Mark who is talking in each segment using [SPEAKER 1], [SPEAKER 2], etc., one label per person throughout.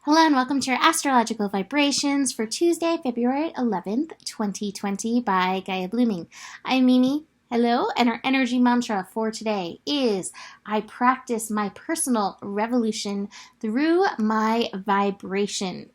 [SPEAKER 1] Hello and welcome to your astrological vibrations for Tuesday, February 11th, 2020 by Gaia Blooming. I'm Mimi. Hello, and our energy mantra for today is I practice my personal revolution through my vibration.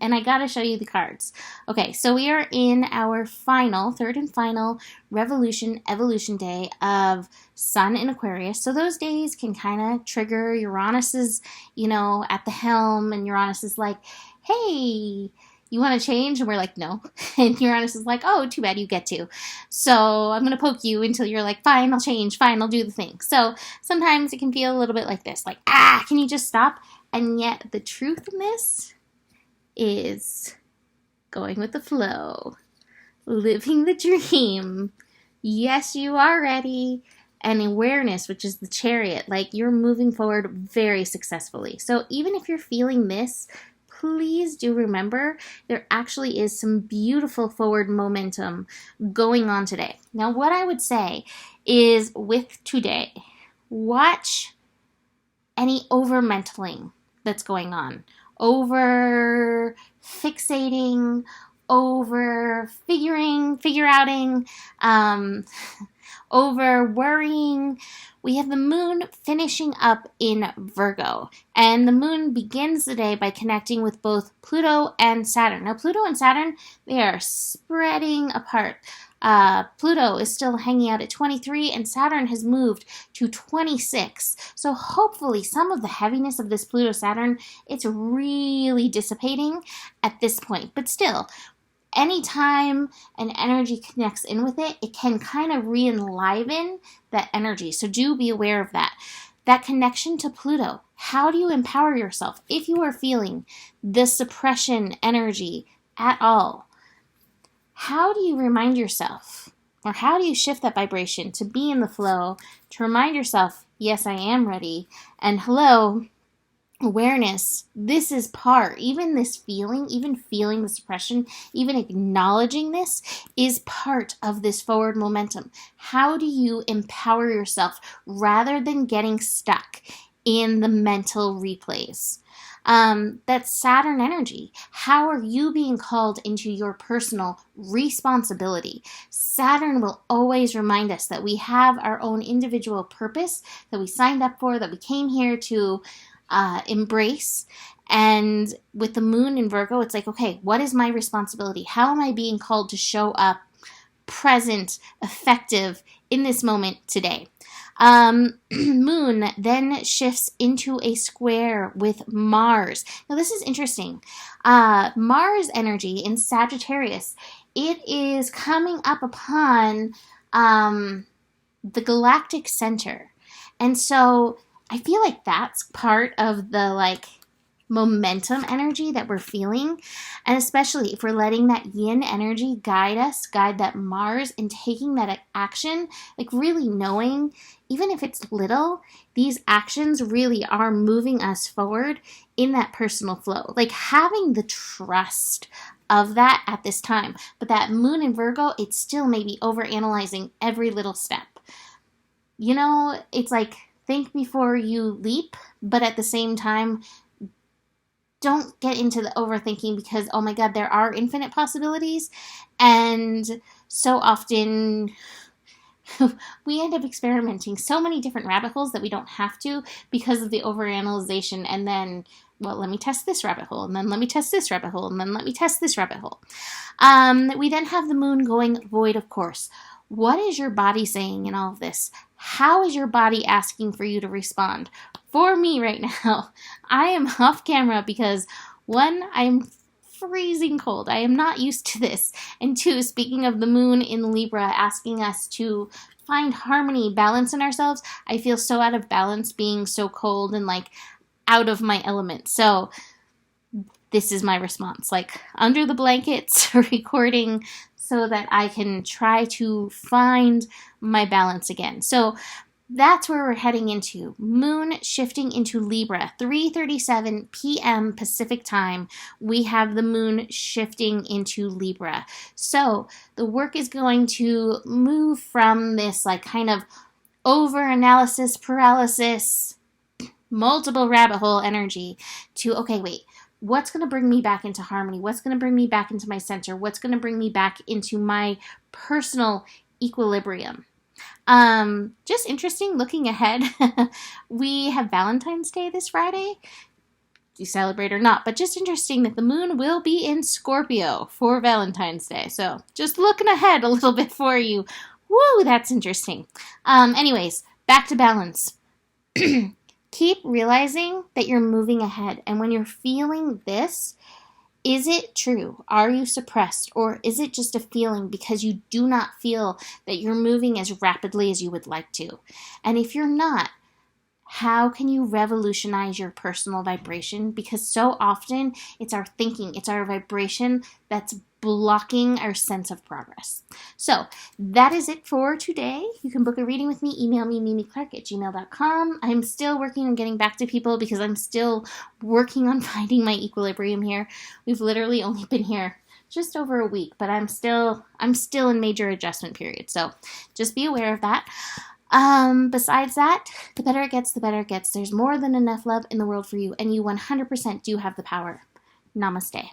[SPEAKER 1] And I gotta show you the cards. Okay, so we are in our third and final evolution day of Sun in Aquarius. So those days can kind of trigger Uranus's, at the helm, and Uranus is like, hey, you want to change? And we're like, no. And Uranus is like, oh, too bad you get to. So I'm going to poke you until you're like, fine, I'll change. Fine, I'll do the thing. So sometimes it can feel a little bit like this, like, can you just stop? And yet the truth in this is going with the flow, living the dream. Yes, you are ready. And awareness, which is the Chariot, like you're moving forward very successfully. So even if you're feeling this, please do remember there actually is some beautiful forward momentum going on today. Now, what I would say is with today, watch any over-mentaling that's going on. Over fixating, over figure-outing, over worrying. We have the moon finishing up in Virgo, and the moon begins the day by connecting with both Pluto and Saturn. Now, Pluto and Saturn, they are spreading apart. Pluto is still hanging out at 23, and Saturn has moved to 26. So hopefully some of the heaviness of this Pluto-Saturn, it's really dissipating at this point. But still, anytime an energy connects in with it, it can kind of re-enliven that energy. So do be aware of that. That connection to Pluto. How do you empower yourself if you are feeling the suppression energy at all? How do you remind yourself, or how do you shift that vibration to be in the flow, to remind yourself, yes, I am ready, and hello, awareness, this is part, even this feeling, even feeling the suppression, even acknowledging this is part of this forward momentum. How do you empower yourself rather than getting stuck in the mental replays? That Saturn energy. How are you being called into your personal responsibility? Saturn will always remind us that we have our own individual purpose that we signed up for, that we came here to embrace. And with the moon in Virgo, it's like, okay, what is my responsibility? How am I being called to show up present, effective in this moment today? Moon then shifts into a square with Mars. Now this is interesting. Mars energy in Sagittarius, it is coming up upon the galactic center. And so I feel like that's part of the momentum energy that we're feeling, and especially if we're letting that yin energy guide that Mars, and taking that action, really knowing, even if it's little, these actions really are moving us forward in that personal flow, having the trust of that at this time. But that moon in Virgo, it's still maybe overanalyzing every little step. It's like, think before you leap, but at the same time, don't get into the overthinking, because, oh my God, there are infinite possibilities. And so often we end up experimenting so many different rabbit holes that we don't have to, because of the overanalyzation. And then, well, let me test this rabbit hole, and then let me test this rabbit hole, and then let me test this rabbit hole. We then have the moon going void, of course. What is your body saying in all of this? How is your body asking for you to respond? For me right now, I am off camera because, one, I'm freezing cold. I am not used to this. And two, speaking of the moon in Libra asking us to find harmony, balance in ourselves, I feel so out of balance being so cold and out of my element. So this is my response, under the blankets, recording, so that I can try to find my balance again. So that's where we're heading into. Moon shifting into Libra, 3:37 p.m. Pacific time. We have the moon shifting into Libra. So the work is going to move from this kind of over-analysis paralysis multiple rabbit hole energy to, okay, wait, what's going to bring me back into harmony? What's going to bring me back into my center? What's going to bring me back into my personal equilibrium? Just interesting looking ahead. We have Valentine's Day this Friday. Do you celebrate or not? But just interesting that the moon will be in Scorpio for Valentine's Day. So just looking ahead a little bit for you. Woo, that's interesting. Anyways, back to balance. Keep realizing that you're moving ahead. And when you're feeling this, is it true? Are you suppressed? Or is it just a feeling because you do not feel that you're moving as rapidly as you would like to? And if you're not, how can you revolutionize your personal vibration? Because so often it's our thinking, it's our vibration that's blocking our sense of progress. So that is it for today. You can book a reading with me. Email me, mimiclark@gmail.com. I'm still working on getting back to people because I'm still working on finding my equilibrium here. We've literally only been here just over a week, but I'm still in major adjustment period. So just be aware of that. Besides that, the better it gets, the better it gets. There's more than enough love in the world for you, and you 100% do have the power. Namaste.